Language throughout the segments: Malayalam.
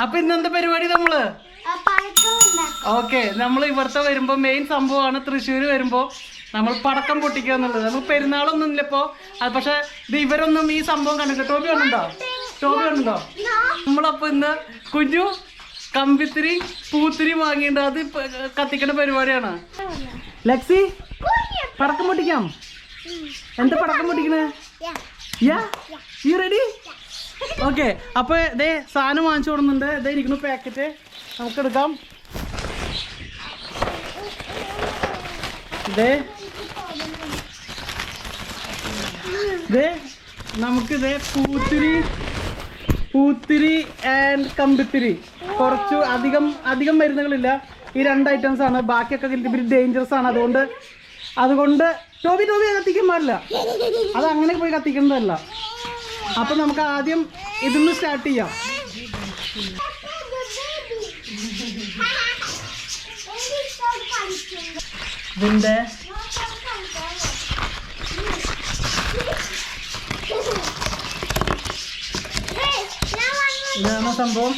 അപ്പൊ ഇന്നെന്താ പരിപാടി നമ്മള്? ഓക്കെ, നമ്മൾ ഇവിടുത്തെ വരുമ്പോ മെയിൻ സംഭവമാണ് തൃശ്ശൂർ വരുമ്പോ നമ്മൾ പടക്കം പൊട്ടിക്കുക എന്നുള്ളത്. നമുക്ക് പെരുന്നാളൊന്നും ഇല്ല ഇപ്പോ. അത് പക്ഷെ ഇത് ഇവരൊന്നും ഈ സംഭവം കണ്ടിട്ട് ടോബി കണ്ടുണ്ടോ? നമ്മളപ്പോ ഇന്ന് കുഞ്ഞു കമ്പിത്തിരി പൂത്തിരി വാങ്ങിയിട്ട് അത് കത്തിക്കേണ്ട പരിപാടിയാണ്. ലക്സി പടക്കം പൊട്ടിക്കാം. എന്താ പടക്കം പൊട്ടിക്കണേ? You ready? ഓക്കെ, അപ്പൊ ഇതേ സാധനം വാങ്ങിച്ചു കൊടുക്കുന്നുണ്ട്. ഇതേ ഇരിക്കുന്നു പാക്കറ്റ്, നമുക്ക് എടുക്കാം. നമുക്കിതേ പൂത്തിരി ആൻഡ് കമ്പിത്തിരി, കുറച്ച് അധികം മരുന്നുകളില്ല. ഈ 2 ഐറ്റംസ് ആണ്. ബാക്കിയൊക്കെ ഇത്തിരി ഡേഞ്ചറസ് ആണ്. അതുകൊണ്ട് ടോബി കത്തിക്കാൻ പാടില്ല. അത് അങ്ങനെ പോയി കത്തിക്കുന്നതല്ല. അപ്പൊ നമുക്ക് ആദ്യം ഇതിന്ന് സ്റ്റാർട്ട് ചെയ്യാം. ഇതിന്റെ ഇതാണ് സംഭവം.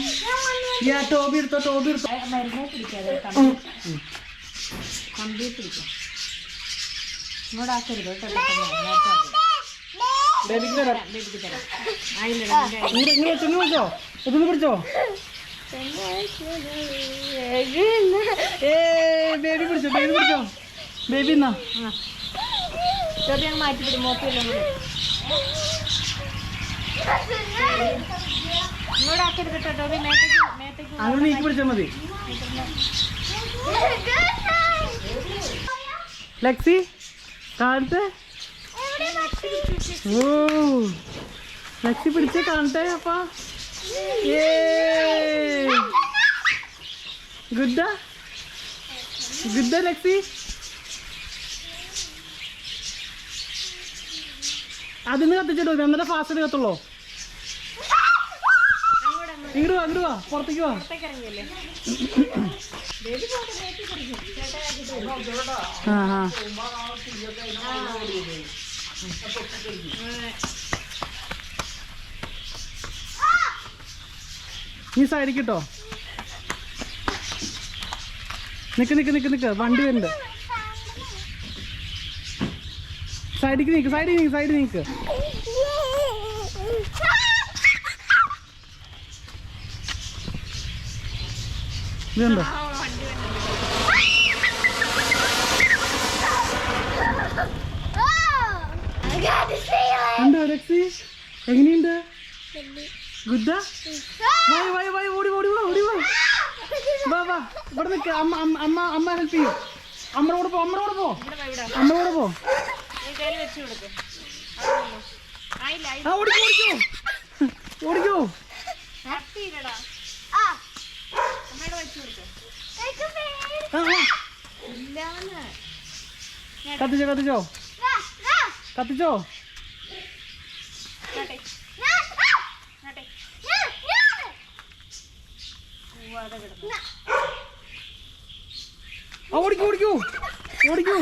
ടോബി എടുത്തോ. പിടിച്ചോ. ബേബി പിടിച്ചോ. ബേബി എന്നാ മാറ്റി മോക്കെല്ലാം അങ്ങനെ നീക്കി പിടിച്ചാൽ മതി. ലക്സി കാണട്ടെ. ഓ ലക്സി പിടിച്ചേ കാണട്ടെ. അപ്പാ ഗുഡാ ലക്സി. അതിന്ന് കത്തിച്ചിട്ടോ, എന്നിട്ട് ഫാസ്റ്റ് കത്തുള്ളൂ. ഇങ്ങോട്ട് വാ, പുറത്തേക്ക് വാ. നീ സൈഡിൽ കിട്ടോ. നിക്ക് വണ്ടി വരുന്നുണ്ട്. സൈഡിൽ നീക്ക്. ഇതുണ്ടോ? ഉണ്ടോ ലക്സി? എങ്ങനെയുണ്ട്? ഗുഡാ? ഓടി വാ. ഇവിടെ നിൽക്ക. അമ്മ ഹെൽപ്പ് ചെയ്യും. അമ്മയോട് പോ. ഓടിക്കോ. കത്തിച്ചോ. ഓടിക്കോ.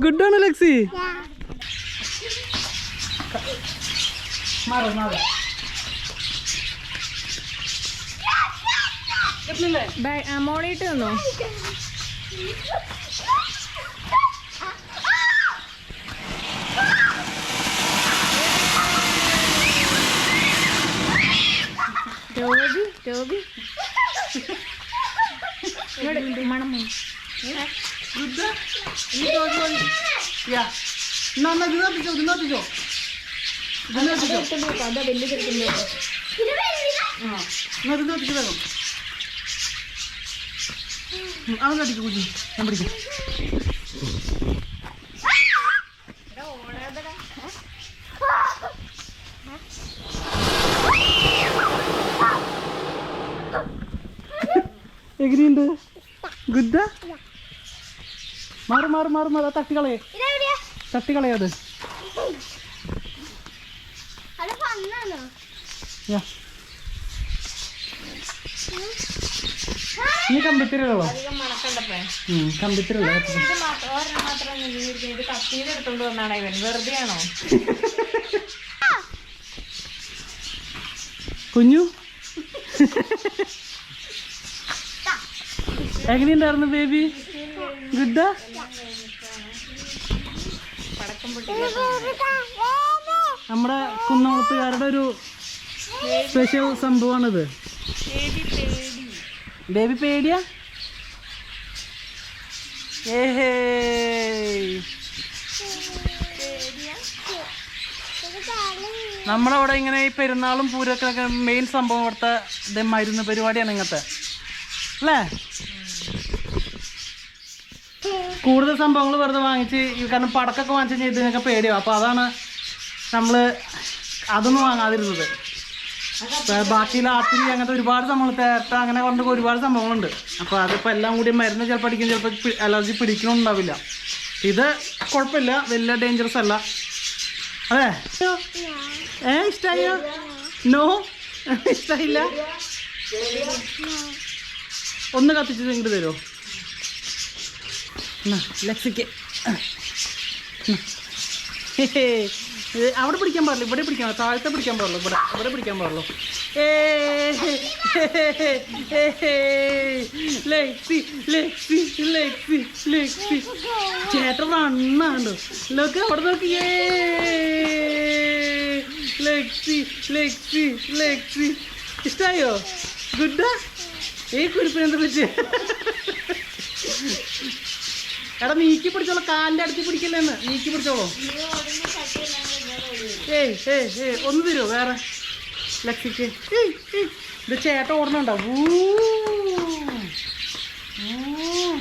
ഗുഡാണോ ലക്സി? മാറോ. മോളിട്ട് തന്നോ? ടോബി മണം. അവൻ കടിക്കും കുഞ്ഞു. ഞാൻ പിടിക്കും. എങ്ങനെയുണ്ട്? ഗുഡാ? മാറ്. തട്ടിക്കളയത്. നീ കമ്പിത്തിരിയുള്ളോ? അധികം മണക്കണ്ടപ്പേ. കമ്പിത്തിരിയല്ലോ. ഇത് ഒരെണ്ണം മാത്രം ഇത് കത്തിയിൽ എടുത്തോണ്ട് വന്നാണ് ഇവൻ. വെറുതെ ആണോ? കുഞ്ഞു എങ്ങനെയുണ്ടായിരുന്നു ബേബി? ഗുഡാ? പടക്കം പൊട്ടിക്കാൻ നമ്മുടെ കുന്നോളത്തുകാരുടെ ഒരു സ്പെഷ്യൽ സംഭവമാണിത്. ബേബി പേടിയാ? ഏഹേ നമ്മളവിടെ ഇങ്ങനെ ഈ പെരുന്നാളും പൂരൊക്കെ മെയിൻ സംഭവം ഇവിടുത്തെ മരുന്ന് പരിപാടിയാണ് ഇങ്ങനത്തെ അല്ലേ? കൂടുതൽ സംഭവങ്ങൾ വെറുതെ വാങ്ങിച്ച് കാരണം പടക്കൊക്കെ വാങ്ങിച്ച് കഴിഞ്ഞാൽ ഇതിനൊക്കെ പേടിയാവും. അപ്പോൾ അതാണ് നമ്മൾ അതൊന്നും വാങ്ങാതിരുന്നത്. ബാക്കിയുള്ള ആർട്ടിൽ അങ്ങനത്തെ ഒരുപാട് സംഭവങ്ങൾ തേട്ട അങ്ങനെ കൊണ്ട് ഒരുപാട് സംഭവങ്ങളുണ്ട്. അപ്പോൾ അതിപ്പോൾ എല്ലാം കൂടി മരുന്ന് ചിലപ്പോൾ അടിക്കും, ചിലപ്പോൾ അലർജി പിടിക്കണമുണ്ടാവില്ല. ഇത് കുഴപ്പമില്ല, വലിയ ഡേഞ്ചറസ് അല്ല. അതെ ഇഷ്ടായോ? നോ ഇഷ്ടമായില്ല. ഒന്ന് കത്തിച്ച് ഇങ്ങോട്ട് തരുമോ? ലക്സിക്ക് അവിടെ പിടിക്കാൻ പാടില്ല, ഇവിടെ പിടിക്കാൻ, താഴത്തെ പിടിക്കാൻ പാടുള്ളൂ, ഇവിടെ പിടിക്കാൻ പാടുള്ളൂ. ചേട്ടൻ അണ്ണാണ്ടോ ലോക്ക് അവിടെ നോക്കിയേ. ലക്സി ഇഷ്ടായോ? ഗുഡാ? ഈ കുരിപ്പിനെന്താ പറ്റിയ? എടാ നീക്കി പിടിച്ചോളൂ, കാലിൻ്റെ അടുത്ത് പിടിക്കല്ലേന്ന്. നീക്കി പിടിച്ചോളൂ. ഒന്ന് തരുമോ വേറെ ലക്സിക്ക്? ഇത് ചേട്ടൻ ഓടണുണ്ടോ?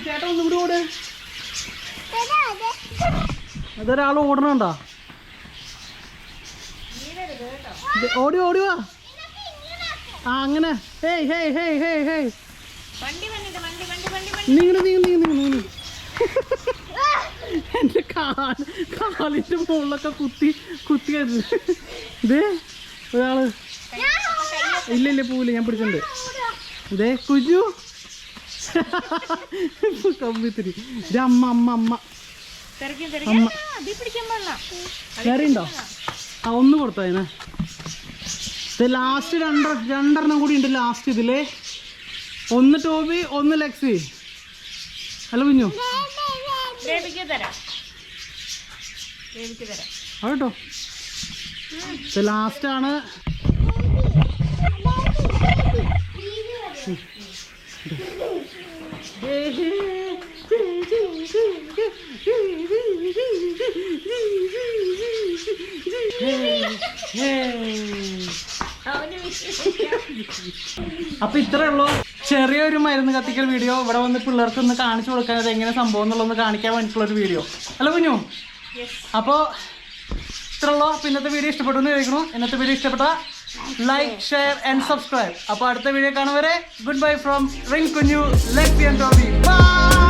ചേട്ടൻ ഒന്നും കൂടി ഓട്. അതൊരാൾ ഓടണുണ്ടോ? ഓടി വാ. ആ അങ്ങനെ നീങ്ങ എൻ്റെ കാലിൻ്റെ മുകളിലൊക്കെ കുത്തിയത്. ഇതേ ഒരാള് ഇല്ല പൂവില്ല, ഞാൻ പിടിച്ചിട്ടുണ്ട്. ഇതേ കുഞ്ഞു കമ്പിത്തിരി. ഇത് അമ്മ കയറിയുണ്ടോ? ആ ഒന്ന് കൊടുത്തോ അതിനെ. ഇത് ലാസ്റ്റ് രണ്ടെണ്ണം കൂടി ഉണ്ട് ലാസ്റ്റ് ഇതില്. ഒന്ന് ടോബി, ഒന്ന് ലക്സി. ഹലോ കുഞ്ഞു കേട്ടോ. ഇത് ലാസ്റ്റാണ്. അപ്പൊ ഇത്രേ ഉള്ളൂ ചെറിയൊരു മരുന്ന് കത്തിക്കൽ വീഡിയോ. ഇവിടെ വന്ന് പിള്ളേർക്ക് ഒന്ന് കാണിച്ചു കൊടുക്കാൻ അത് എങ്ങനെ സംഭവം എന്നുള്ളതൊന്ന് കാണിക്കാൻ വേണ്ടിയിട്ടുള്ളൊരു വീഡിയോ. അല്ല കുഞ്ഞു? അപ്പോൾ ഇത്ര ഉള്ളൂ. അപ്പോൾ ഇന്നത്തെ വീഡിയോ ഇഷ്ടപ്പെട്ടു എന്ന് ചോദിക്കണു. ഇന്നത്തെ വീഡിയോ ഇഷ്ടപ്പെട്ട ലൈക്ക്, ഷെയർ ആൻഡ് സബ്സ്ക്രൈബ്. അപ്പോൾ അടുത്ത വീഡിയോ കാണുവരെ good bye from ring Kunju, Lexi and Toby. By.